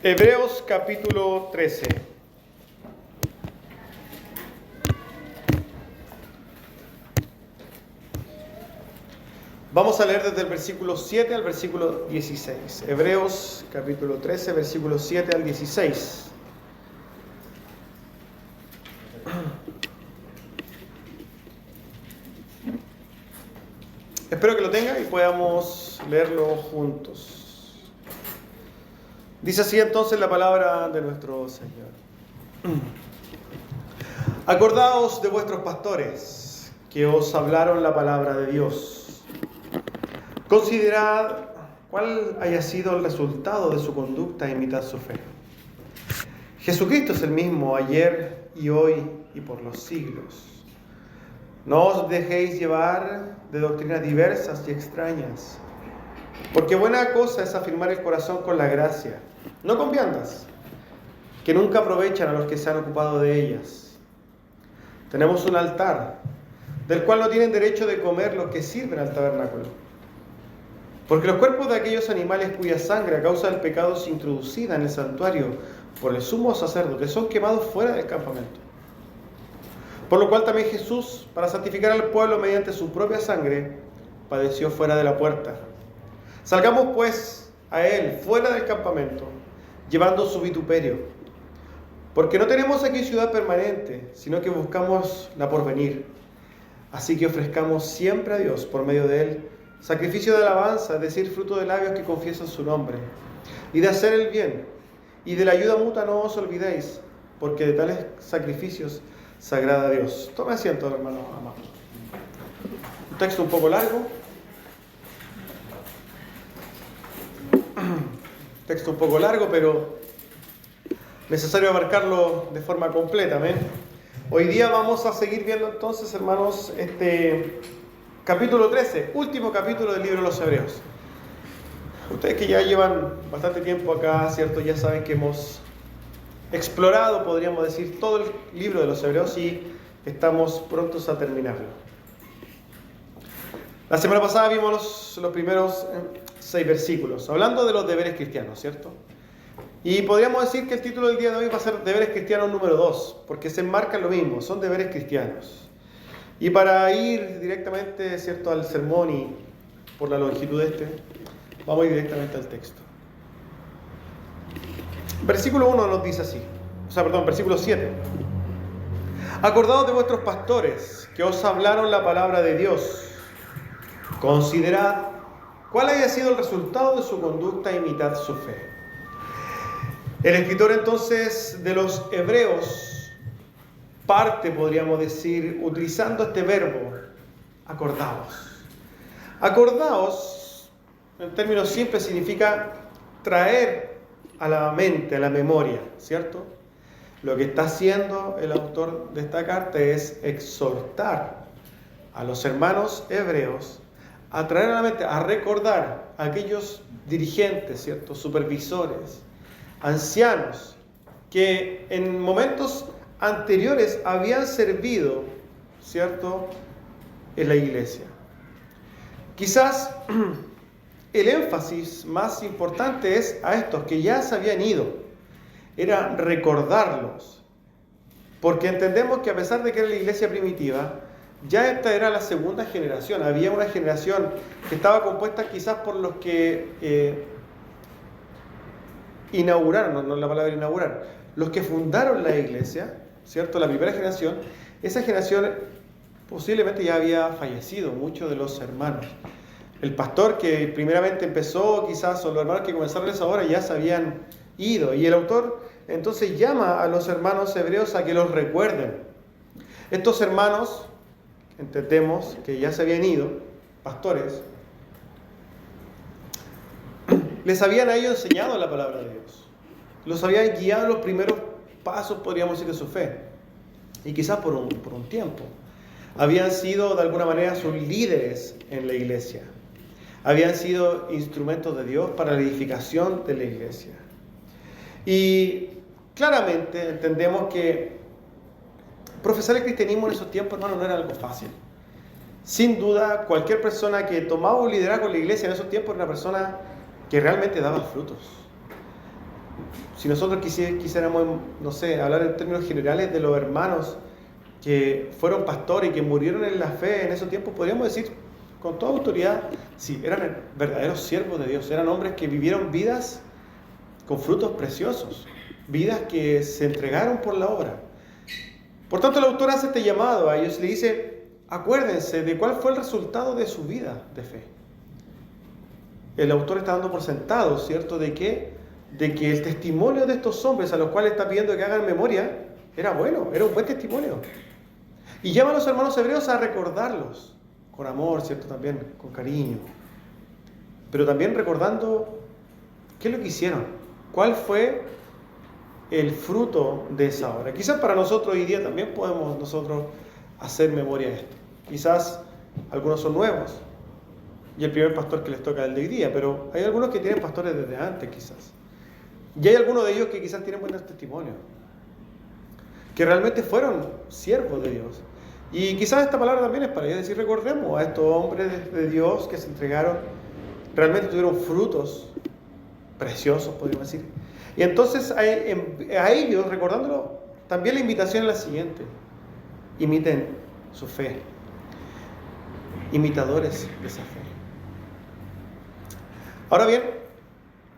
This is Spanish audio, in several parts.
Hebreos capítulo 13. Vamos a leer desde el versículo 7 al versículo 16. Hebreos capítulo 13, versículo 7 al 16. Espero que lo tenga y podamos leerlo juntos. Dice así entonces la palabra de nuestro Señor. Acordaos de vuestros pastores que os hablaron la palabra de Dios. Considerad cuál haya sido el resultado de su conducta e imitad su fe. Jesucristo es el mismo ayer y hoy y por los siglos. No os dejéis llevar de doctrinas diversas y extrañas, porque buena cosa es afirmar el corazón con la gracia, no con viandas, que nunca aprovechan a los que se han ocupado de ellas. Tenemos un altar, del cual no tienen derecho de comer los que sirven al tabernáculo, porque los cuerpos de aquellos animales cuya sangre a causa del pecado es introducida en el santuario por el sumo sacerdote son quemados fuera del campamento. Por lo cual también Jesús, para santificar al pueblo mediante su propia sangre, padeció fuera de la puerta. Salgamos pues a él fuera del campamento, llevando su vituperio, porque no tenemos aquí ciudad permanente, sino que buscamos la porvenir. Así que ofrezcamos siempre a Dios, por medio de él, sacrificio de alabanza, es decir, fruto de labios que confiesan su nombre, y de hacer el bien, y de la ayuda mutua no os olvidéis, porque de tales sacrificios se agrada a Dios. Tome asiento, hermano amado. Un texto un poco largo. Texto un poco largo, pero necesario abarcarlo de forma completa. ¿Amén? Hoy día vamos a seguir viendo entonces, hermanos, este capítulo 13, último capítulo del libro de los Hebreos. Ustedes que ya llevan bastante tiempo acá, ¿cierto? Ya saben que hemos explorado, podríamos decir, todo el libro de los Hebreos y estamos prontos a terminarlo. La semana pasada vimos los primeros 6 versículos, hablando de los deberes cristianos, ¿cierto? Y podríamos decir que el título del día de hoy va a ser Deberes cristianos número 2, porque se enmarca lo mismo, son deberes cristianos. Y para ir directamente, ¿cierto?, al sermón y por la longitud de vamos a ir directamente al texto. Versículo 1 nos dice así, versículo 7. Acordaos de vuestros pastores que os hablaron la palabra de Dios. Considerad cuál haya sido el resultado de su conducta e imitad su fe. El escritor entonces de los Hebreos parte, podríamos decir, utilizando este verbo, acordaos. Acordaos, en términos simples, significa traer a la mente, a la memoria, ¿cierto? Lo que está haciendo el autor de esta carta es exhortar a los hermanos hebreos a traer a la mente, a recordar a aquellos dirigentes, ¿cierto?, supervisores, ancianos, que en momentos anteriores habían servido, ¿cierto?, en la iglesia. Quizás el énfasis más importante es a estos que ya se habían ido, era recordarlos, porque entendemos que a pesar de que era la iglesia primitiva, ya esta era la segunda generación. Había una generación que estaba compuesta quizás por los que inauguraron, no es la palabra inaugurar, los que fundaron la iglesia, ¿cierto? La primera generación. Esa generación posiblemente ya había fallecido, muchos de los hermanos. El pastor que primeramente empezó, quizás, o los hermanos que comenzaron esa obra ya se habían ido. Y el autor entonces llama a los hermanos hebreos a que los recuerden. Estos hermanos, entendemos que ya se habían ido, pastores, les habían a ellos enseñado la palabra de Dios. Los habían guiado en los primeros pasos, podríamos decir, de su fe. Y quizás por un tiempo. Habían sido de alguna manera sus líderes en la iglesia. Habían sido instrumentos de Dios para la edificación de la iglesia. Y claramente entendemos que profesar el cristianismo en esos tiempos, hermano, no era algo fácil. Sin duda, cualquier persona que tomaba un liderazgo en la iglesia en esos tiempos era una persona que realmente daba frutos. Si nosotros quisiéramos, no sé, hablar en términos generales de los hermanos que fueron pastores y que murieron en la fe en esos tiempos, podríamos decir con toda autoridad, sí, eran verdaderos siervos de Dios, eran hombres que vivieron vidas con frutos preciosos, vidas que se entregaron por la obra. Por tanto, el autor hace este llamado a ellos y le dice, acuérdense de cuál fue el resultado de su vida de fe. El autor está dando por sentado, ¿cierto?, de que el testimonio de estos hombres a los cuales está pidiendo que hagan memoria era bueno, era un buen testimonio. Y llama a los hermanos hebreos a recordarlos, con amor, ¿cierto?, también, con cariño. Pero también recordando qué es lo que hicieron, cuál fue el fruto de esa obra. Quizás para nosotros hoy día también podemos nosotros hacer memoria de esto. Quizás algunos son nuevos y el primer pastor que les toca es el de hoy día, pero hay algunos que tienen pastores desde antes quizás. Y hay algunos de ellos que quizás tienen buenos testimonios, que realmente fueron siervos de Dios. Y quizás esta palabra también es para ellos, decir, recordemos a estos hombres de Dios que se entregaron, realmente tuvieron frutos preciosos, podríamos decir. Y entonces a ellos, recordándolo, también la invitación es la siguiente: imiten su fe, imitadores de esa fe. Ahora bien,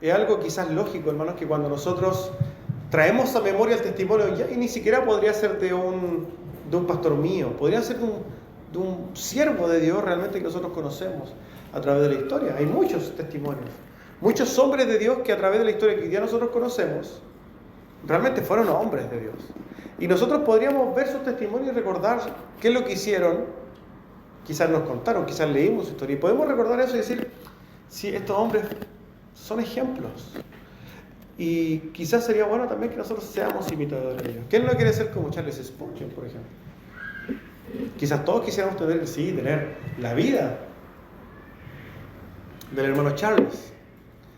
es algo quizás lógico, hermanos, que cuando nosotros traemos a memoria el testimonio, ya, y ni siquiera podría ser de un pastor mío, podría ser de un siervo de Dios realmente que nosotros conocemos a través de la historia. Hay muchos testimonios, muchos hombres de Dios que a través de la historia que hoy día nosotros conocemos, realmente fueron hombres de Dios. Y nosotros podríamos ver sus testimonios y recordar qué es lo que hicieron. Quizás nos contaron, quizás leímos su historia, y podemos recordar eso y decir, sí, estos hombres son ejemplos. Y quizás sería bueno también que nosotros seamos imitadores de ellos. ¿Quién no quiere ser como Charles Spurgeon, por ejemplo? Quizás todos quisiéramos tener la vida del hermano Charles.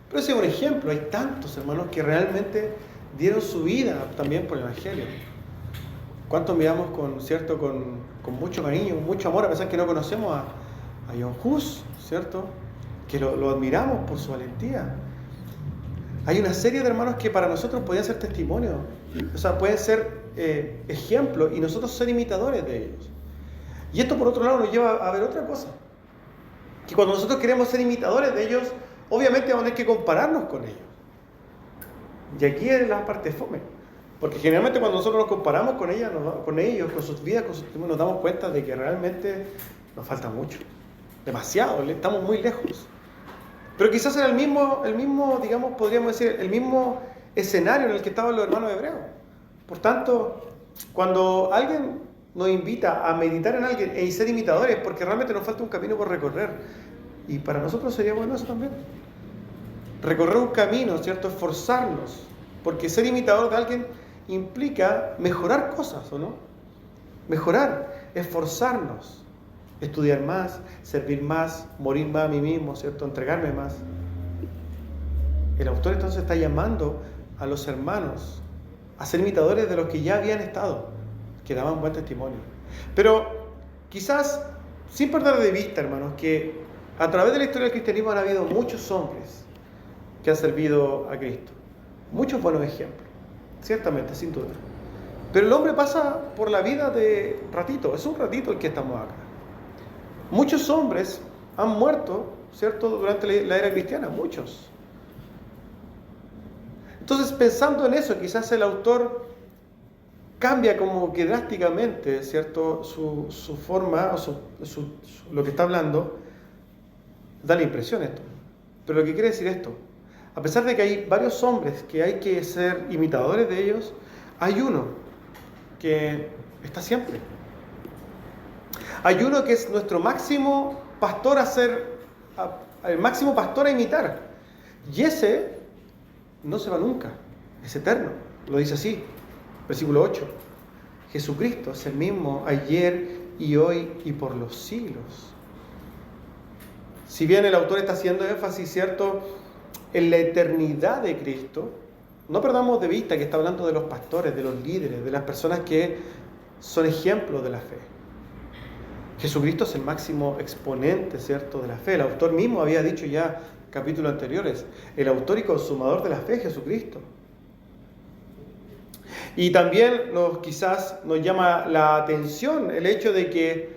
Pero ese es un ejemplo. Hay tantos hermanos que realmente dieron su vida también por el Evangelio. ¿Cuántos miramos con mucho cariño, con mucho amor, a pesar que no conocemos a John Hus, ¿cierto? Que lo admiramos por su valentía. Hay una serie de hermanos que para nosotros podían ser testimonio, o sea, pueden ser ejemplos y nosotros ser imitadores de ellos. Y esto por otro lado nos lleva a ver otra cosa, que cuando nosotros queremos ser imitadores de ellos, obviamente vamos a tener que compararnos con ellos. Y aquí es la parte fome, porque generalmente cuando nosotros nos comparamos con ellos, con sus vidas, con sus testimonios, nos damos cuenta de que realmente nos falta mucho, demasiado, estamos muy lejos. Pero quizás era el mismo, digamos, podríamos decir, el mismo escenario en el que estaban los hermanos hebreos. Por tanto, cuando alguien nos invita a meditar en alguien y ser imitadores, porque realmente nos falta un camino por recorrer. Y para nosotros sería bueno eso también. Recorrer un camino, ¿cierto? Esforzarnos. Porque ser imitador de alguien implica mejorar cosas, ¿o no? Mejorar, esforzarnos. Estudiar más, servir más, morir más a mí mismo, ¿cierto? Entregarme más. El autor entonces está llamando a los hermanos a ser imitadores de los que ya habían estado, que daban buen testimonio. Pero quizás, sin perder de vista, hermanos, que a través de la historia del cristianismo han habido muchos hombres que han servido a Cristo. Muchos buenos ejemplos, ciertamente, sin duda. Pero el hombre pasa por la vida de ratito, es un ratito el que estamos acá. Muchos hombres han muerto, ¿cierto?, durante la era cristiana, muchos. Entonces, pensando en eso, quizás el autor cambia como que drásticamente, ¿cierto?, su forma, o lo que está hablando, da la impresión esto. Pero lo que quiere decir esto, a pesar de que hay varios hombres que hay que ser imitadores de ellos, hay uno que está siempre. Hay uno que es nuestro máximo pastor el máximo pastor a imitar. Y ese no se va nunca, es eterno. Lo dice así, versículo 8. Jesucristo es el mismo ayer y hoy y por los siglos. Si bien el autor está haciendo énfasis, ¿cierto?, en la eternidad de Cristo, no perdamos de vista que está hablando de los pastores, de los líderes, de las personas que son ejemplos de la fe. Jesucristo es el máximo exponente, ¿cierto?, de la fe. El autor mismo había dicho ya en capítulos anteriores, el autor y consumador de la fe, Jesucristo. Y también quizás nos llama la atención el hecho de que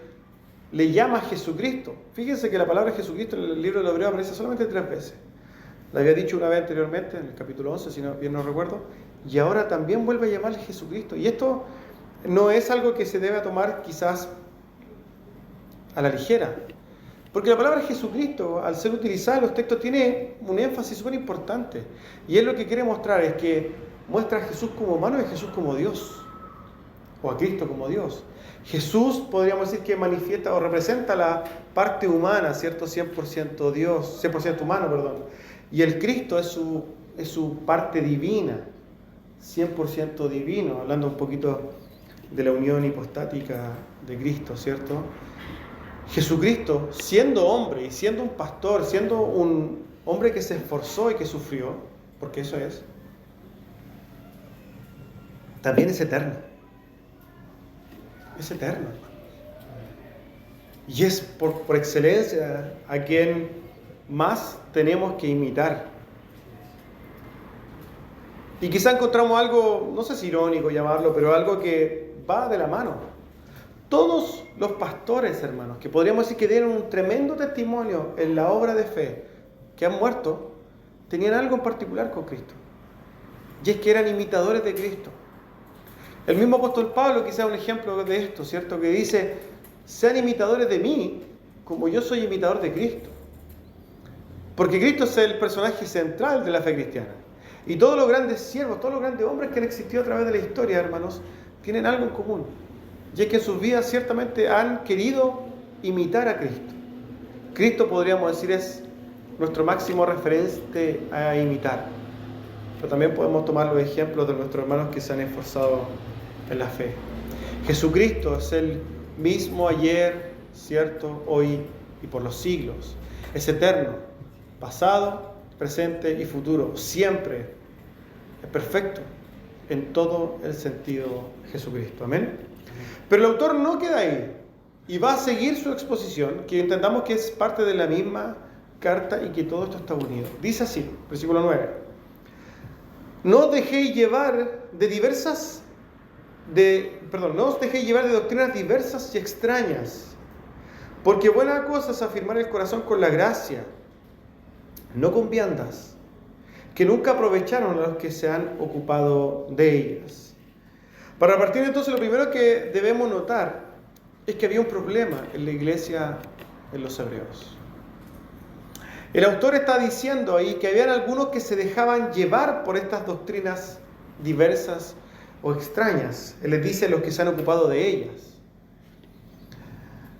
le llama Jesucristo. Fíjense que la palabra Jesucristo en el libro de los Hebreos aparece solamente 3 veces. La había dicho una vez anteriormente, en el capítulo 11, si bien no recuerdo, y ahora también vuelve a llamarle Jesucristo. Y esto no es algo que se debe tomar quizás a la ligera, porque la palabra Jesucristo, al ser utilizada en los textos, tiene un énfasis súper importante. Y él lo que quiere mostrar es que muestra a Jesús como humano y a Jesús como Dios, o a Cristo como Dios. Jesús, podríamos decir que manifiesta o representa la parte humana, ¿cierto? 100% Dios, 100% humano, perdón. Y el Cristo es su parte divina, 100% divino, hablando un poquito de la unión hipostática de Cristo, ¿cierto? Jesucristo, siendo hombre y siendo un pastor, siendo un hombre que se esforzó y que sufrió, porque eso es, también es eterno. Es eterno. Y es por excelencia a quien más tenemos que imitar. Y quizá encontramos algo, no sé si irónico llamarlo, pero algo que va de la mano. Todos los pastores, hermanos, que podríamos decir que dieron un tremendo testimonio en la obra de fe, que han muerto, tenían algo en particular con Cristo. Y es que eran imitadores de Cristo. El mismo apóstol Pablo quizá un ejemplo de esto, ¿cierto? Que dice, sean imitadores de mí, como yo soy imitador de Cristo. Porque Cristo es el personaje central de la fe cristiana. Y todos los grandes siervos, todos los grandes hombres que han existido a través de la historia, hermanos, tienen algo en común. Y es que en sus vidas ciertamente han querido imitar a Cristo. Cristo, podríamos decir, es nuestro máximo referente a imitar. Pero también podemos tomar los ejemplos de nuestros hermanos que se han esforzado en la fe. Jesucristo es el mismo ayer, cierto, hoy y por los siglos. Es eterno, pasado, presente y futuro. Siempre es perfecto en todo el sentido Jesucristo. Amén. Pero el autor no queda ahí y va a seguir su exposición, que entendamos que es parte de la misma carta y que todo esto está unido. Dice así, versículo 9. No os dejéis llevar no os dejéis llevar de doctrinas diversas y extrañas, porque buena cosa es afirmar el corazón con la gracia, no con viandas, que nunca aprovecharon a los que se han ocupado de ellas. Para partir entonces, lo primero que debemos notar es que había un problema en la iglesia en los hebreos. El autor está diciendo ahí que habían algunos que se dejaban llevar por estas doctrinas diversas o extrañas. Él les dice los que se han ocupado de ellas.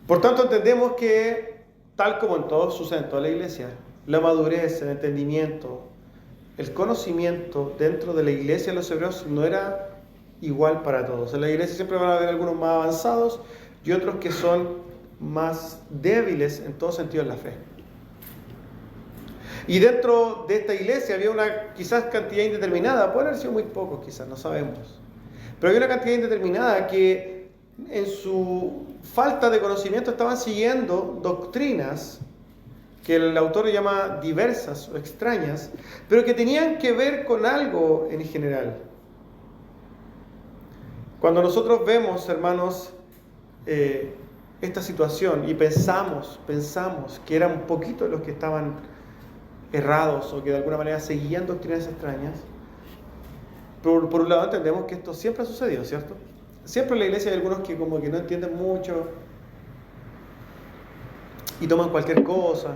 Por tanto, entendemos que, tal como en todo sucede en toda la iglesia, la madurez, el entendimiento, el conocimiento dentro de la iglesia de los hebreos no era igual para todos. En la iglesia siempre van a haber algunos más avanzados y otros que son más débiles en todo sentido en la fe. Y dentro de esta iglesia había una quizás cantidad indeterminada, pueden haber sido muy pocos quizás, no sabemos, pero había una cantidad indeterminada que en su falta de conocimiento estaban siguiendo doctrinas que el autor llama diversas o extrañas, pero que tenían que ver con algo en general. Cuando nosotros vemos, hermanos, esta situación y pensamos que eran un poquito los que estaban errados o que de alguna manera seguían doctrinas extrañas, por un lado entendemos que esto siempre ha sucedido, ¿cierto? Siempre en la iglesia hay algunos que como que no entienden mucho y toman cualquier cosa.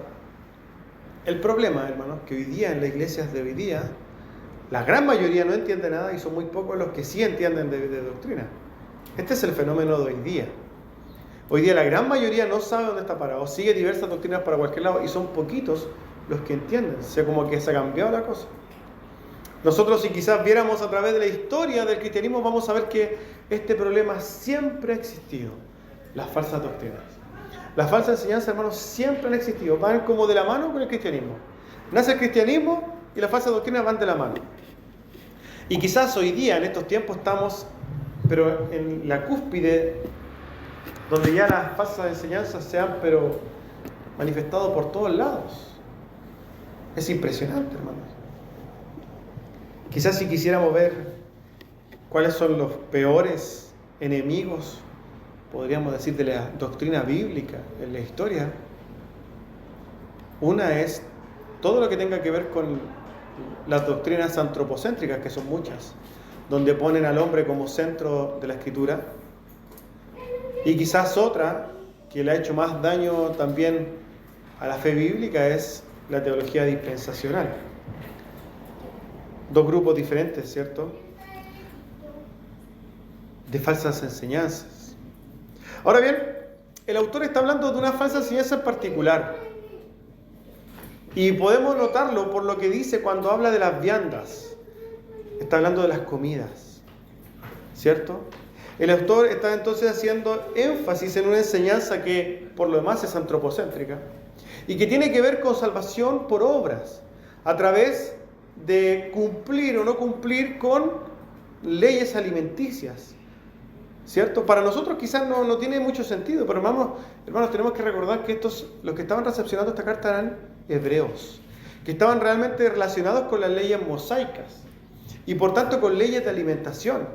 El problema, hermanos, que hoy día en las iglesias de hoy día, la gran mayoría no entiende nada y son muy pocos los que sí entienden de doctrina. Este es el fenómeno de hoy día. Hoy día la gran mayoría no sabe dónde está parado, sigue diversas doctrinas para cualquier lado y son poquitos los que entienden. O sea, como que se ha cambiado la cosa. Nosotros, si quizás viéramos a través de la historia del cristianismo, vamos a ver que este problema siempre ha existido. Las falsas doctrinas. Las falsas enseñanzas, hermanos, siempre han existido. Van como de la mano con el cristianismo. Nace el cristianismo y las falsas doctrinas van de la mano. Y quizás hoy día, en estos tiempos, estamos, pero en la cúspide, donde ya las falsas enseñanzas se han, manifestado por todos lados. Es impresionante, hermanos. Quizás si quisiéramos ver cuáles son los peores enemigos, podríamos decir, de la doctrina bíblica en la historia. Una es todo lo que tenga que ver con las doctrinas antropocéntricas, que son muchas, donde ponen al hombre como centro de la Escritura. Y quizás otra que le ha hecho más daño también a la fe bíblica es la teología dispensacional. Dos grupos diferentes, ¿cierto?, de falsas enseñanzas. Ahora bien, el autor está hablando de una falsa enseñanza en particular. Y podemos notarlo por lo que dice cuando habla de las viandas. Está hablando de las comidas, ¿cierto? El autor está entonces haciendo énfasis en una enseñanza que por lo demás es antropocéntrica y que tiene que ver con salvación por obras, a través de cumplir o no cumplir con leyes alimenticias, ¿cierto? Para nosotros quizás no tiene mucho sentido, pero hermanos, tenemos que recordar que los que estaban recepcionando esta carta eran hebreos, que estaban realmente relacionados con las leyes mosaicas y por tanto con leyes de alimentación.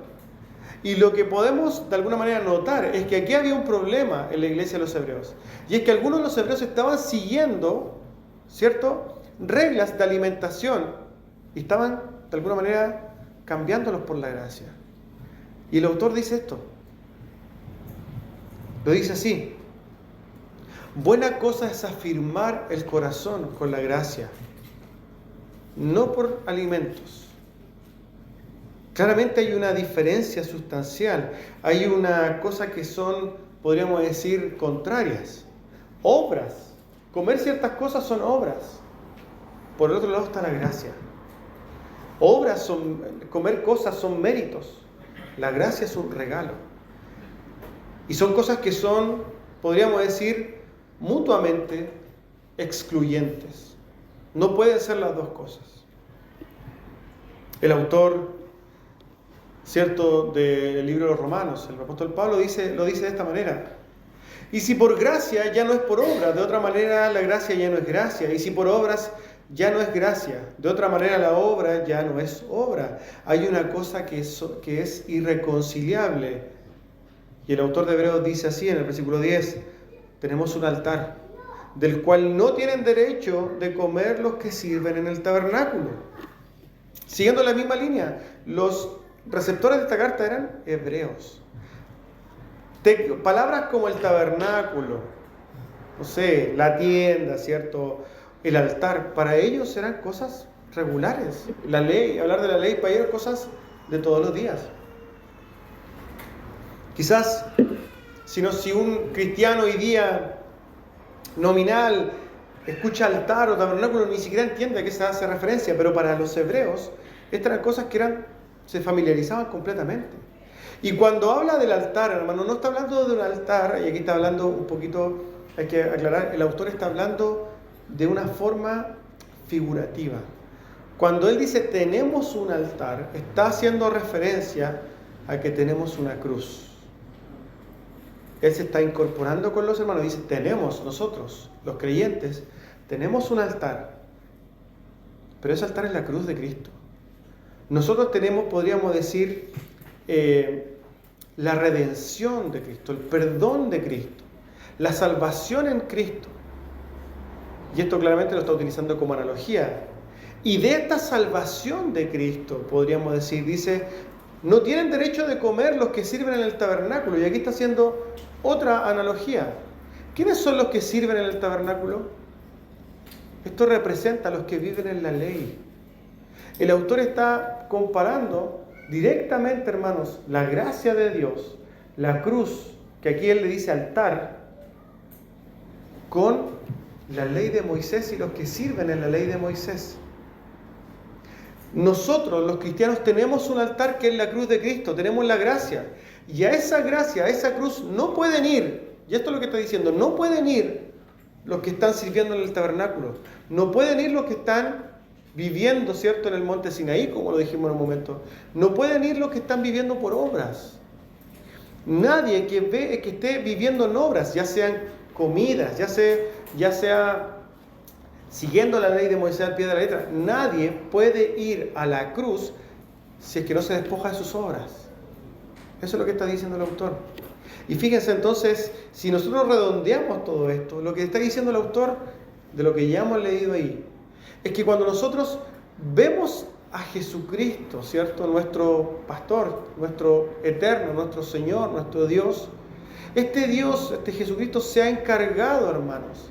Y lo que podemos de alguna manera notar es que aquí había un problema en la iglesia de los hebreos, y es que algunos de los hebreos estaban siguiendo, ¿cierto?, reglas de alimentación y estaban de alguna manera cambiándolos por la gracia. Y el autor dice esto, lo dice así: buena cosa es afirmar el corazón con la gracia, no por alimentos. Claramente hay una diferencia sustancial, hay una cosa que son, podríamos decir, contrarias. Obras, comer ciertas cosas son obras. Por el otro lado está la gracia. Comer cosas son méritos. La gracia es un regalo. Y son cosas que son, podríamos decir, mutuamente excluyentes. No pueden ser las dos cosas. El autor, ¿cierto?, del libro de los Romanos, el apóstol Pablo lo dice de esta manera: y si por gracia ya no es por obra, de otra manera la gracia ya no es gracia, y si por obras ya no es gracia, de otra manera la obra ya no es obra. Hay una cosa que es irreconciliable. Y el autor de Hebreos dice así en el versículo 10: tenemos un altar, del cual no tienen derecho de comer los que sirven en el tabernáculo. Siguiendo la misma línea, los receptores de esta carta eran hebreos. Palabras como el tabernáculo, no sé, la tienda, ¿cierto?, el altar, para ellos eran cosas regulares. La ley, hablar de la ley para ellos eran cosas de todos los días. Quizás, si un cristiano hoy día nominal escucha altar o tabernáculo, ni siquiera entiende a qué se hace referencia, pero para los hebreos estas eran cosas que se familiarizaban completamente. Y cuando habla del altar, hermano, no está hablando de un altar, y aquí está hablando un poquito, hay que aclarar, el autor está hablando de una forma figurativa. Cuando él dice tenemos un altar, está haciendo referencia a que tenemos una cruz. Él se está incorporando con los hermanos, dice tenemos nosotros, los creyentes, tenemos un altar, pero ese altar es la cruz de Cristo. Nosotros tenemos, podríamos decir, la redención de Cristo, el perdón de Cristo, la salvación en Cristo. Y esto claramente lo está utilizando como analogía. Y de esta salvación de Cristo, podríamos decir, dice, no tienen derecho de comer los que sirven en el tabernáculo. Y aquí está haciendo otra analogía. ¿Quiénes son los que sirven en el tabernáculo? Esto representa a los que viven en la ley. El autor está comparando directamente, hermanos, la gracia de Dios, la cruz, que aquí él le dice altar, con la ley de Moisés y los que sirven en la ley de Moisés. Nosotros, los cristianos, tenemos un altar que es la cruz de Cristo, tenemos la gracia. Y a esa gracia, a esa cruz, no pueden ir, y esto es lo que está diciendo, no pueden ir los que están sirviendo en el tabernáculo, no pueden ir los que están viviendo, ¿cierto?, en el monte Sinaí, como lo dijimos en un momento, no pueden ir los que están viviendo por obras. Nadie que esté viviendo en obras, ya sean comidas, ya sea siguiendo la ley de Moisés al pie de la letra, nadie puede ir a la cruz si es que no se despoja de sus obras. Eso es lo que está diciendo el autor. Y fíjense entonces, si nosotros redondeamos todo esto, lo que está diciendo el autor, de lo que ya hemos leído ahí, es que cuando nosotros vemos a Jesucristo, ¿cierto? Nuestro pastor, nuestro eterno, nuestro Señor, nuestro Dios, este Dios, este Jesucristo se ha encargado, hermanos,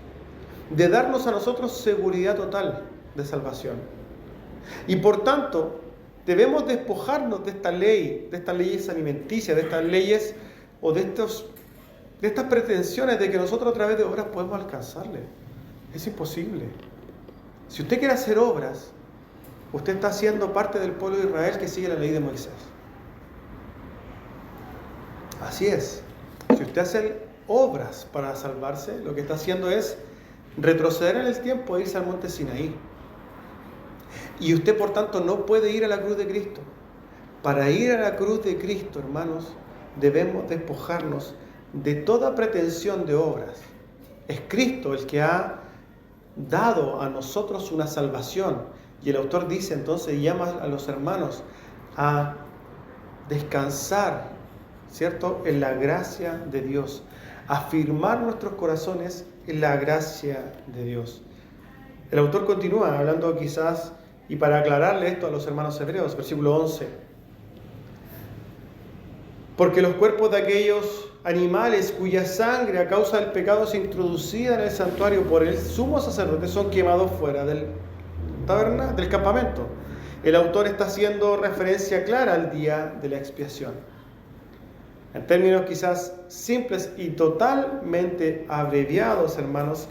de darnos a nosotros seguridad total de salvación. Y por tanto, debemos despojarnos de esta ley, de estas leyes alimenticias, de estas leyes o de estas pretensiones de que nosotros a través de obras podemos alcanzarle. Es imposible. Si usted quiere hacer obras, usted está siendo parte del pueblo de Israel que sigue la ley de Moisés. Así es. Si usted hace obras para salvarse, lo que está haciendo es retroceder en el tiempo e irse al monte Sinaí. Y usted, por tanto, no puede ir a la cruz de Cristo. Para ir a la cruz de Cristo, hermanos, debemos despojarnos de toda pretensión de obras. Es Cristo el que ha dado a nosotros una salvación. Y el autor dice entonces, llama a los hermanos a descansar, ¿cierto?, en la gracia de Dios. Afirmar nuestros corazones en la gracia de Dios. El autor continúa hablando quizás, y para aclararle esto a los hermanos hebreos, versículo 11. Porque los cuerpos de aquellos animales cuya sangre a causa del pecado es introducida en el santuario por el sumo sacerdote son quemados fuera del campamento. El autor está haciendo referencia clara al día de la expiación. En términos quizás simples y totalmente abreviados, hermanos,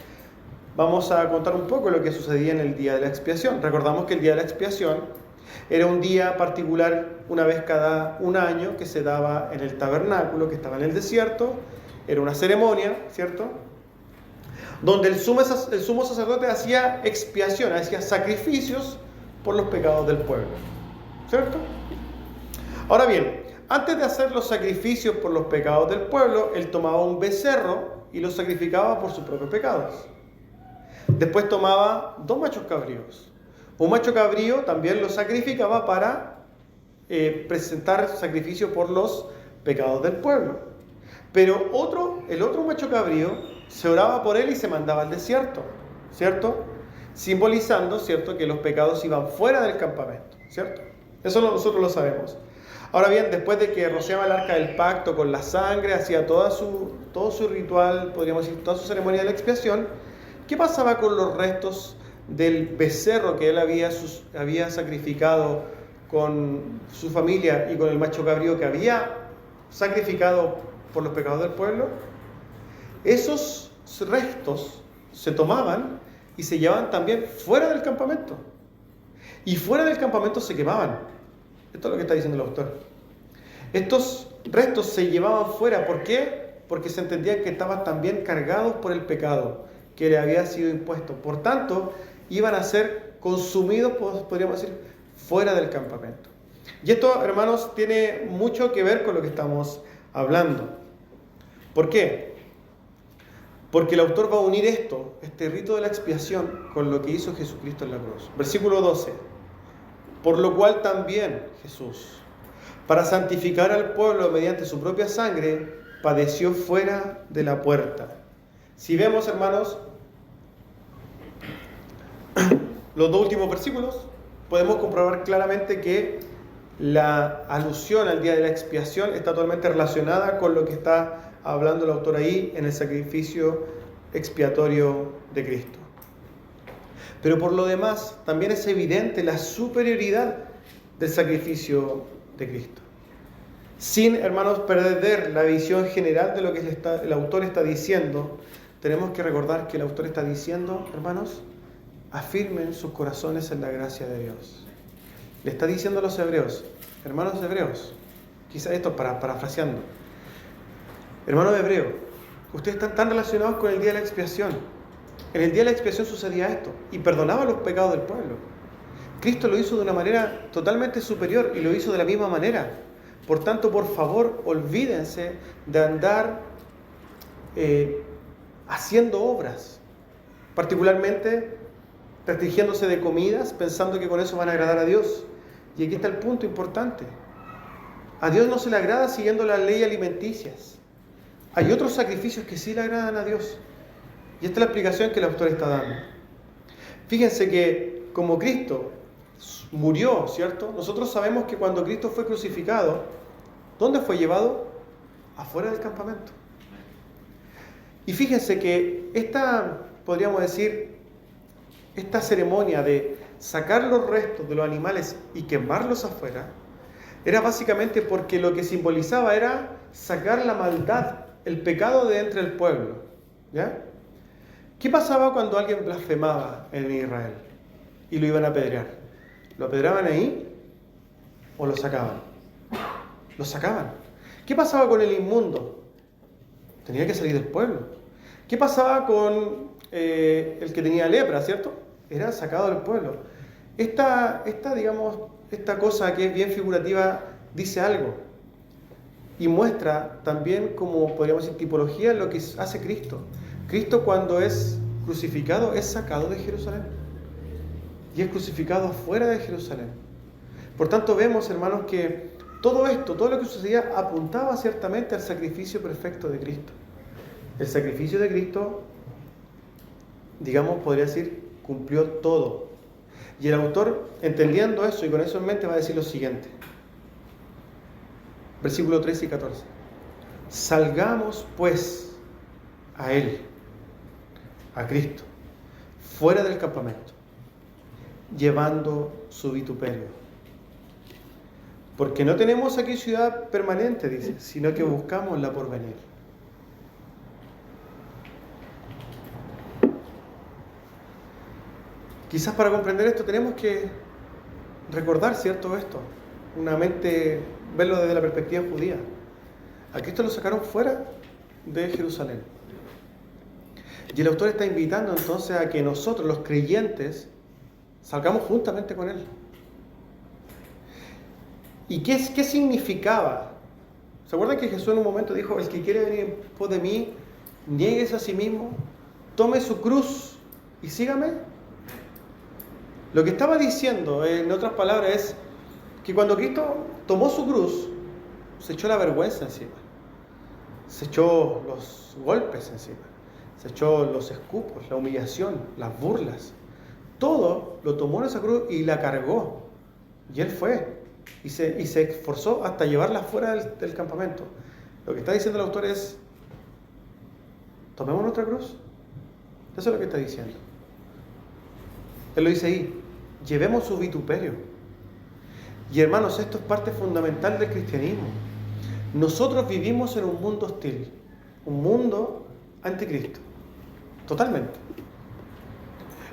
vamos a contar un poco lo que sucedía en el día de la expiación. Recordamos que el día de la expiación era un día particular, una vez cada un año, que se daba en el tabernáculo, que estaba en el desierto. Era una ceremonia, ¿cierto?, donde el sumo sacerdote hacía expiación, hacía sacrificios por los pecados del pueblo, ¿cierto? Ahora bien, antes de hacer los sacrificios por los pecados del pueblo, él tomaba un becerro y lo sacrificaba por sus propios pecados. Después tomaba 2 machos cabríos. Un macho cabrío también lo sacrificaba para presentar sacrificio por los pecados del pueblo. Pero el otro macho cabrío se oraba por él y se mandaba al desierto, ¿cierto? Simbolizando, ¿cierto?, que los pecados iban fuera del campamento, ¿cierto? Eso nosotros lo sabemos. Ahora bien, después de que rociaba el arca del pacto con la sangre, hacía todo su ritual, podríamos decir, toda su ceremonia de la expiación, ¿qué pasaba con los restos del becerro que él había sacrificado con su familia y con el macho cabrío que había sacrificado por los pecados del pueblo? Esos restos se tomaban y se llevaban también fuera del campamento. Y fuera del campamento se quemaban. Esto es lo que está diciendo el autor. Estos restos se llevaban fuera. ¿Por qué? Porque se entendía que estaban también cargados por el pecado que le había sido impuesto. Por tanto, iban a ser consumidos, podríamos decir, fuera del campamento. Y esto, hermanos, tiene mucho que ver con lo que estamos hablando. ¿Por qué? Porque el autor va a unir este rito de la expiación, con lo que hizo Jesucristo en la cruz. Versículo 12. Por lo cual también Jesús, para santificar al pueblo mediante su propia sangre, padeció fuera de la puerta. Si vemos, hermanos, los 2 últimos versículos, podemos comprobar claramente que la alusión al día de la expiación está totalmente relacionada con lo que está hablando el autor ahí en el sacrificio expiatorio de Cristo. Pero por lo demás, también es evidente la superioridad del sacrificio de Cristo. Sin, hermanos, perder la visión general de lo que el autor está diciendo, tenemos que recordar que el autor está diciendo, hermanos, afirmen sus corazones en la gracia de Dios. Le está diciendo a los hebreos, hermanos hebreos, quizás esto parafraseando, hermanos hebreos, ustedes están tan relacionados con el día de la expiación. En el día de la expiación sucedía esto, y perdonaba los pecados del pueblo. Cristo lo hizo de una manera totalmente superior, y lo hizo de la misma manera. Por tanto, por favor, olvídense de andar haciendo obras, particularmente restringiéndose de comidas, pensando que con eso van a agradar a Dios. Y aquí está el punto importante. A Dios no se le agrada siguiendo las leyes alimenticias. Hay otros sacrificios que sí le agradan a Dios. Y esta es la explicación que el autor está dando. Fíjense que como Cristo murió, ¿cierto? Nosotros sabemos que cuando Cristo fue crucificado, ¿dónde fue llevado? Afuera del campamento. Y fíjense que podríamos decir, esta ceremonia de sacar los restos de los animales y quemarlos afuera, era básicamente porque lo que simbolizaba era sacar la maldad, el pecado de entre el pueblo. ¿Ya? ¿Qué pasaba cuando alguien blasfemaba en Israel y lo iban a apedrear? ¿Lo apedreaban ahí o lo sacaban? Lo sacaban. ¿Qué pasaba con el inmundo? Tenía que salir del pueblo. ¿Qué pasaba con el que tenía lepra, cierto? Era sacado del pueblo. Esta cosa que es bien figurativa dice algo y muestra también, como podríamos decir, tipología lo que hace Cristo. Cristo, cuando es crucificado, es sacado de Jerusalén y es crucificado fuera de Jerusalén. Por tanto, vemos, hermanos, que todo esto, todo lo que sucedía, apuntaba ciertamente al sacrificio perfecto de Cristo. El sacrificio de Cristo, podría decir, cumplió todo. Y el autor, entendiendo eso y con eso en mente, va a decir lo siguiente. Versículos 13 y 14. Salgamos, pues, a Él, a Cristo, fuera del campamento, llevando su vituperio. Porque no tenemos aquí ciudad permanente, dice, sino que buscamos la porvenir. Quizás para comprender esto tenemos que recordar, ¿cierto? Esto, verlo desde la perspectiva judía. A Cristo lo sacaron fuera de Jerusalén. Y el autor está invitando entonces a que nosotros, los creyentes, salgamos juntamente con Él. ¿Y qué significaba? ¿Se acuerdan que Jesús en un momento dijo: el que quiere venir en pos de mí, niéguese a sí mismo, tome su cruz y sígame? Lo que estaba diciendo, en otras palabras, es que cuando Cristo tomó su cruz, se echó la vergüenza encima, se echó los golpes encima, se echó los escupos, la humillación, las burlas. Todo lo tomó en esa cruz y la cargó. Y Él fue y se esforzó hasta llevarla fuera del campamento. Lo que está diciendo el autor es: tomemos nuestra cruz. Eso es lo que está diciendo. Él lo dice ahí: llevemos su vituperio. Y hermanos, esto es parte fundamental del cristianismo. Nosotros vivimos en un mundo hostil, un mundo anticristo, totalmente.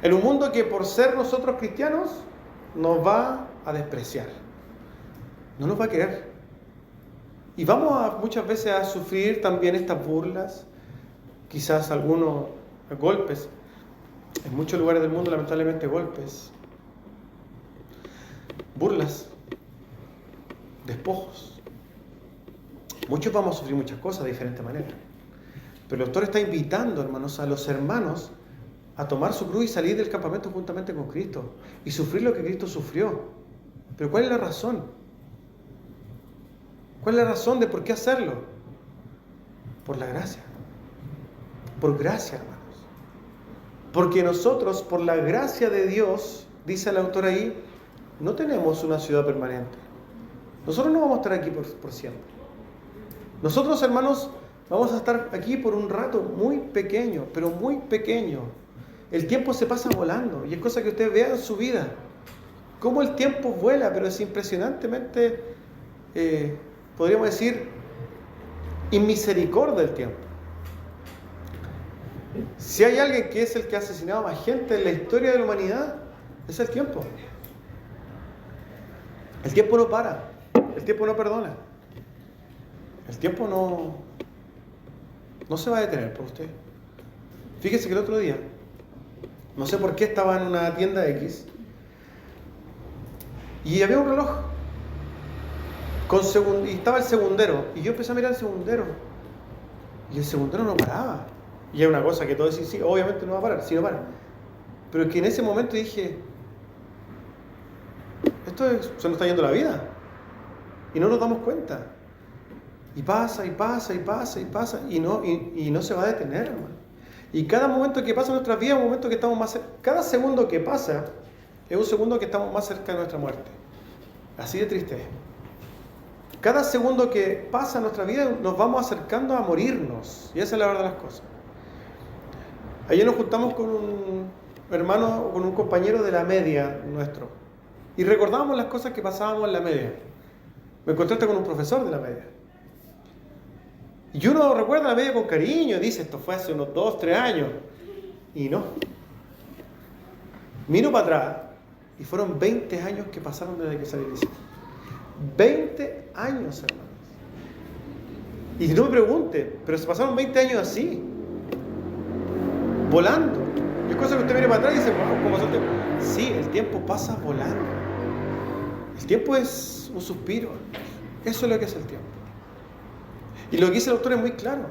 En un mundo que, por ser nosotros cristianos, nos va a despreciar, no nos va a querer. Y vamos muchas veces a sufrir también estas burlas, quizás algunos golpes. En muchos lugares del mundo, lamentablemente, golpes, burlas, despojos. Muchos vamos a sufrir muchas cosas de diferentes maneras. Pero el autor está invitando, hermanos, a los hermanos a tomar su cruz y salir del campamento juntamente con Cristo y sufrir lo que Cristo sufrió. Pero ¿cuál es la razón? ¿Cuál es la razón de por qué hacerlo? Por la gracia. Por gracia, hermanos. Porque nosotros, por la gracia de Dios, dice el autor ahí, no tenemos una ciudad permanente. Nosotros no vamos a estar aquí por siempre. Nosotros, hermanos, vamos a estar aquí por un rato muy pequeño, pero muy pequeño. El tiempo se pasa volando y es cosa que usted vea en su vida. Cómo el tiempo vuela, pero es impresionantemente, podríamos decir, inmisericordia del tiempo. Si hay alguien que es el que ha asesinado a más gente en la historia de la humanidad, es el tiempo. El tiempo no para, el tiempo no perdona. El tiempo no se va a detener por usted. Fíjese que el otro día, no sé por qué, estaba en una tienda X y había un reloj y estaba el segundero, y yo empecé a mirar el segundero y el segundero no paraba. Y es una cosa que todos dicen: sí, obviamente no va a parar, sí no para. Pero que en ese momento dije: se nos está yendo la vida. y no nos damos cuenta. Y pasa, y pasa, y pasa, y pasa, y no se va a detener, hermano. Y cada momento que pasa en nuestras vidas es un momento que estamos más cerca. Cada segundo que pasa es un segundo que estamos más cerca de nuestra muerte. Así de triste es. Cada segundo que pasa en nuestra vida nos vamos acercando a morirnos. Y esa es la verdad de las cosas. Ayer nos juntamos con un hermano, con un compañero de la media nuestro. Y recordábamos las cosas que pasábamos en la media. Me encontré con un profesor de la media. Y uno recuerda la media con cariño, dice, esto fue hace unos 2, 3 años. Y no. Miro para atrás y fueron 20 años que pasaron desde que salí de liceo. 20 años, hermanos. Y no me pregunte, pero se pasaron 20 años así, volando. Y es cosa que usted mire para atrás y dice, wow, ¿cómo pasó el tiempo? Sí, el tiempo pasa volando. El tiempo es un suspiro. Eso es lo que es el tiempo. Y lo que dice el autor es muy claro.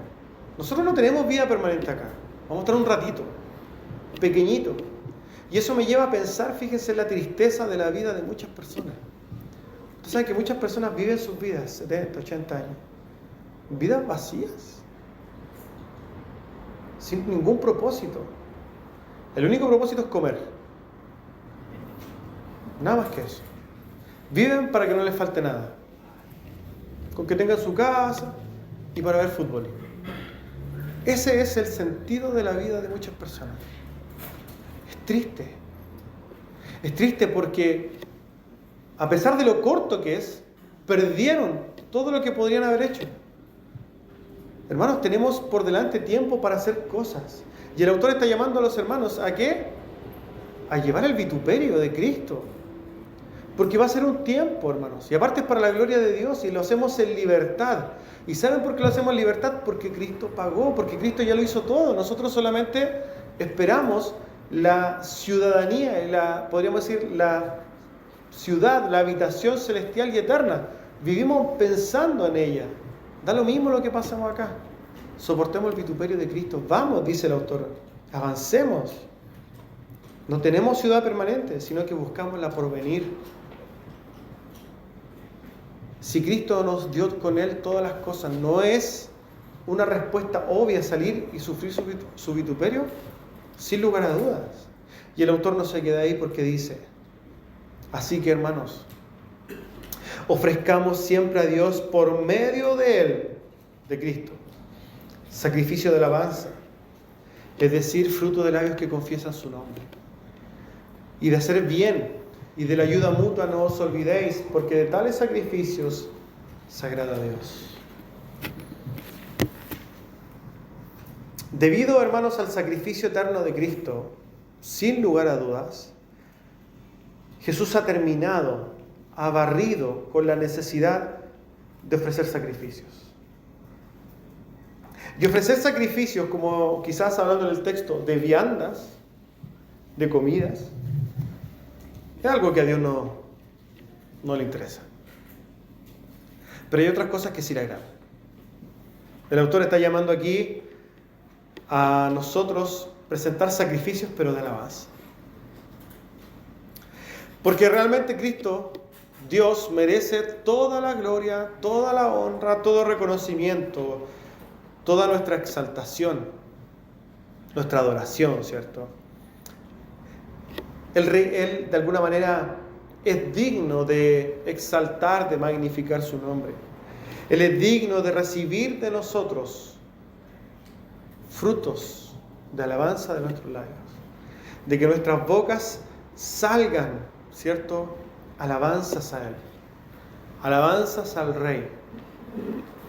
Nosotros no tenemos vida permanente acá. Vamos a estar un ratito, pequeñito. Y eso me lleva a pensar, fíjense, en la tristeza de la vida de muchas personas. Ustedes saben que muchas personas viven sus vidas, 70, 80 años, vidas vacías, sin ningún propósito. El único propósito es comer. Nada más que eso. Viven para que no les falte nada. Con que tengan su casa y para ver fútbol. Ese es el sentido de la vida de muchas personas. Es triste. Es triste porque, a pesar de lo corto que es, perdieron todo lo que podrían haber hecho. Hermanos, tenemos por delante tiempo para hacer cosas. Y el autor está llamando a los hermanos ¿a qué? A llevar el vituperio de Cristo. Porque va a ser un tiempo, hermanos. Y aparte es para la gloria de Dios y lo hacemos en libertad. ¿Y saben por qué lo hacemos en libertad? Porque Cristo pagó, porque Cristo ya lo hizo todo. Nosotros solamente esperamos la ciudadanía, podríamos decir, la ciudad, la habitación celestial y eterna. Vivimos pensando en ella. Da lo mismo lo que pasamos acá. Soportemos el vituperio de Cristo. Vamos, dice el autor, avancemos. No tenemos ciudad permanente, sino que buscamos la porvenir. Si Cristo nos dio con Él todas las cosas, ¿no es una respuesta obvia salir y sufrir su vituperio? Sin lugar a dudas. Y el autor no se queda ahí porque dice, así que hermanos, ofrezcamos siempre a Dios por medio de Él, de Cristo, sacrificio de alabanza, es decir, fruto de labios que confiesan su nombre. Y de hacer bien y de la ayuda mutua no os olvidéis, porque de tales sacrificios se agrada a Dios. Debido, hermanos, al sacrificio eterno de Cristo, sin lugar a dudas, Jesús ha terminado, ha barrido con la necesidad de ofrecer sacrificios. Y ofrecer sacrificios, como quizás hablando en el texto, de viandas, de comidas, es algo que a Dios no le interesa. Pero hay otras cosas que sí le agradan. El autor está llamando aquí a nosotros presentar sacrificios, pero de alabanza. Porque realmente Cristo, Dios, merece toda la gloria, toda la honra, todo reconocimiento, toda nuestra exaltación, nuestra adoración, ¿cierto? Él, de alguna manera, es digno de exaltar, de magnificar su nombre. Él es digno de recibir de nosotros frutos de alabanza de nuestros labios. De que nuestras bocas salgan, ¿cierto? Alabanzas a Él. Alabanzas al Rey.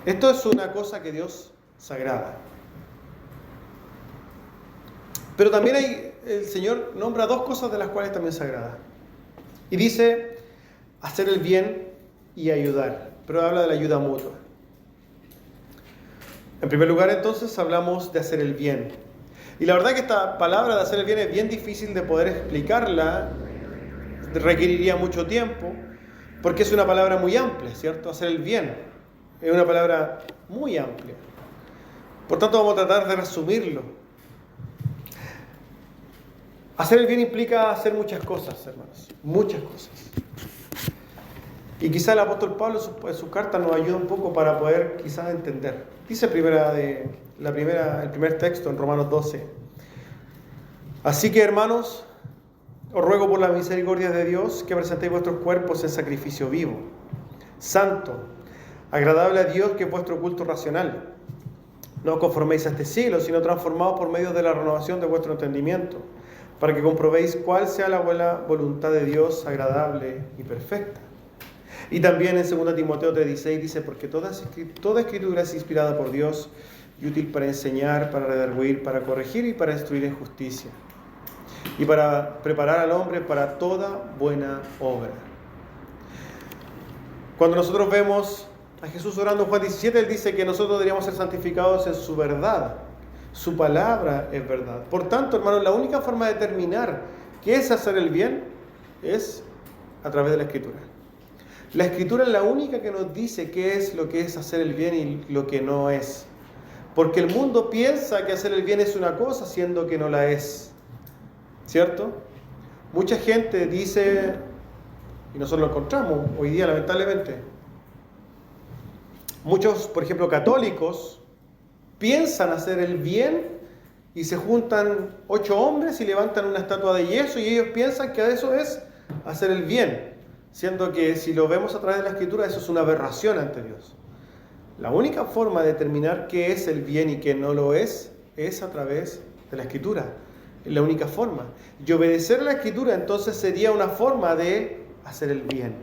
Esto es una cosa que Dios se agrada. Pero también el Señor nombra dos cosas de las cuales también se agrada. Y dice, hacer el bien y ayudar. Pero habla de la ayuda mutua. En primer lugar, entonces, hablamos de hacer el bien. Y la verdad que esta palabra de hacer el bien es bien difícil de poder explicarla. Requeriría mucho tiempo, porque es una palabra muy amplia, ¿cierto? Hacer el bien es una palabra muy amplia. Por tanto, vamos a tratar de resumirlo. Hacer el bien implica hacer muchas cosas, hermanos. Muchas cosas. Y quizá el apóstol Pablo en sus cartas nos ayuda un poco para poder quizás entender. Dice el primer texto en Romanos 12. Así que, hermanos, os ruego por la misericordia de Dios que presentéis vuestros cuerpos en sacrificio vivo, santo, agradable a Dios, que es vuestro culto racional. No os conforméis a este siglo, sino transformaos por medio de la renovación de vuestro entendimiento, para que comprobéis cuál sea la buena voluntad de Dios, agradable y perfecta. Y también en 2 Timoteo 3:16 dice, porque toda escritura es inspirada por Dios y útil para enseñar, para redarguir, para corregir y para instruir en justicia, y para preparar al hombre para toda buena obra. Cuando nosotros vemos a Jesús orando en Juan 17, Él dice que nosotros deberíamos ser santificados en su verdad. Su palabra es verdad. Por tanto, hermanos, la única forma de determinar qué es hacer el bien es a través de la Escritura. La Escritura es la única que nos dice qué es lo que es hacer el bien y lo que no es. Porque el mundo piensa que hacer el bien es una cosa, siendo que no la es. ¿Cierto? Mucha gente dice, y nosotros lo encontramos hoy día lamentablemente, muchos, por ejemplo, católicos, piensan hacer el bien y se juntan 8 hombres y levantan una estatua de yeso y ellos piensan que eso es hacer el bien, siendo que si lo vemos a través de la Escritura eso es una aberración ante Dios. La única forma de determinar qué es el bien y qué no lo es a través de la Escritura. Es la única forma. Y obedecer a la Escritura entonces sería una forma de hacer el bien.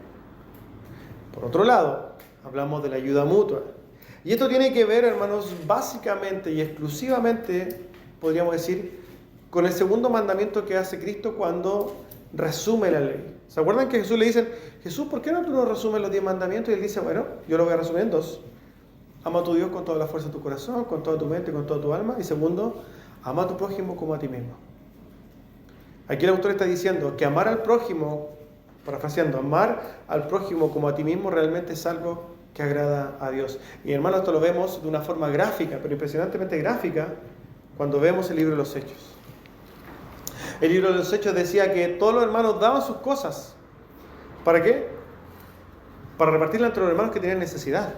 Por otro lado, hablamos de la ayuda mutua. Y esto tiene que ver, hermanos, básicamente y exclusivamente, podríamos decir, con el segundo mandamiento que hace Cristo cuando resume la ley. ¿Se acuerdan que a Jesús le dicen, Jesús, ¿por qué no tú no resumes los 10 mandamientos? Y Él dice, bueno, yo lo voy a resumir en 2. Ama a tu Dios con toda la fuerza de tu corazón, con toda tu mente, con toda tu alma. Y segundo, ama a tu prójimo como a ti mismo. Aquí el autor está diciendo que amar al prójimo, parafraseando, amar al prójimo como a ti mismo realmente es algo que agrada a Dios. Y hermanos, esto lo vemos de una forma gráfica, pero impresionantemente gráfica, cuando vemos el libro de los Hechos. El libro de los Hechos decía que todos los hermanos daban sus cosas. ¿Para qué? Para repartirla entre los hermanos que tenían necesidad.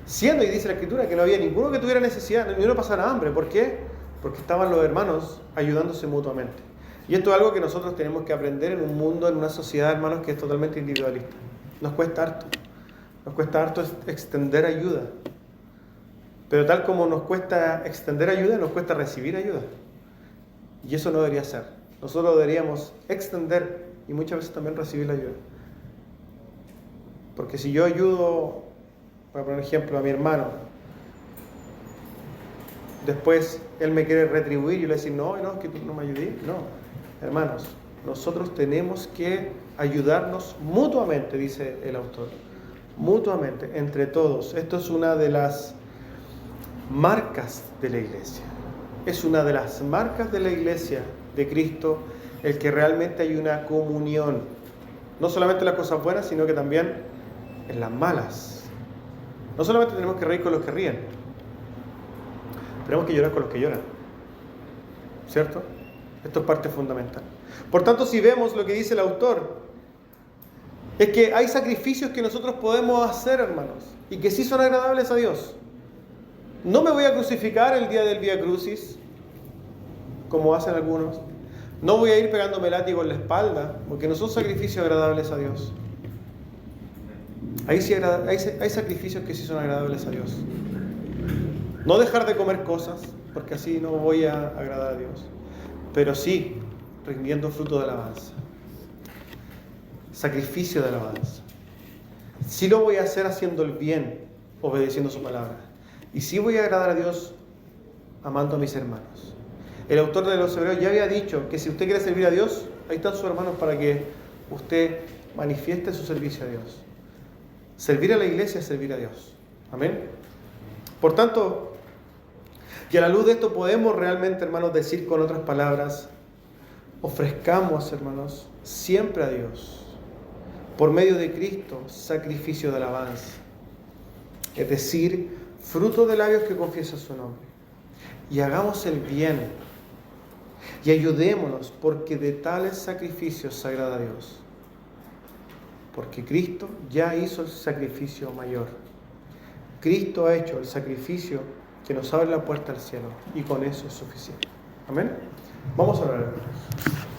Siendo, y dice la Escritura, que no había ninguno que tuviera necesidad, ninguno pasara hambre. ¿Por qué? Porque estaban los hermanos ayudándose mutuamente. Y esto es algo que nosotros tenemos que aprender en un mundo, en una sociedad, hermanos, que es totalmente individualista. Nos cuesta harto. Nos cuesta harto extender ayuda. Pero tal como nos cuesta extender ayuda, nos cuesta recibir ayuda. Y eso no debería ser. Nosotros deberíamos extender y muchas veces también recibir la ayuda. Porque si yo ayudo, voy a poner ejemplo, a mi hermano, después él me quiere retribuir y yo le digo, no, es que tú no me ayudé. No, hermanos, nosotros tenemos que ayudarnos mutuamente, dice el autor. Mutuamente, entre todos. Esto es una de las marcas de la iglesia. Es una de las marcas de la iglesia de Cristo, el que realmente hay una comunión. No solamente en las cosas buenas, sino que también en las malas. No solamente tenemos que reír con los que ríen, tenemos que llorar con los que lloran. ¿Cierto? Esto es parte fundamental. Por tanto, si vemos lo que dice el autor, es que hay sacrificios que nosotros podemos hacer, hermanos, y que sí son agradables a Dios. No me voy a crucificar el día del Vía Crucis, como hacen algunos. No voy a ir pegándome látigo en la espalda, porque no son sacrificios agradables a Dios. Hay sacrificios que sí son agradables a Dios. No dejar de comer cosas, porque así no voy a agradar a Dios. Pero sí, rindiendo fruto de alabanza. Sacrificio de alabanza. Sí lo voy a hacer haciendo el bien, obedeciendo su palabra. Y sí voy a agradar a Dios amando a mis hermanos. El autor de los Hebreos ya había dicho que si usted quiere servir a Dios, ahí están sus hermanos para que usted manifieste su servicio a Dios. Servir a la iglesia es servir a Dios. Amén. Por tanto, y a la luz de esto podemos realmente, hermanos, decir con otras palabras, ofrezcamos, hermanos, siempre a Dios, por medio de Cristo, sacrificio de alabanza. Es decir, fruto de labios que confiesan su nombre. Y hagamos el bien. Y ayudémonos, porque de tales sacrificios se agrada a Dios. porque Cristo ya hizo el sacrificio mayor. Cristo ha hecho el sacrificio que nos abre la puerta al cielo, y con eso es suficiente. Amén. Vamos a orar, hermanos.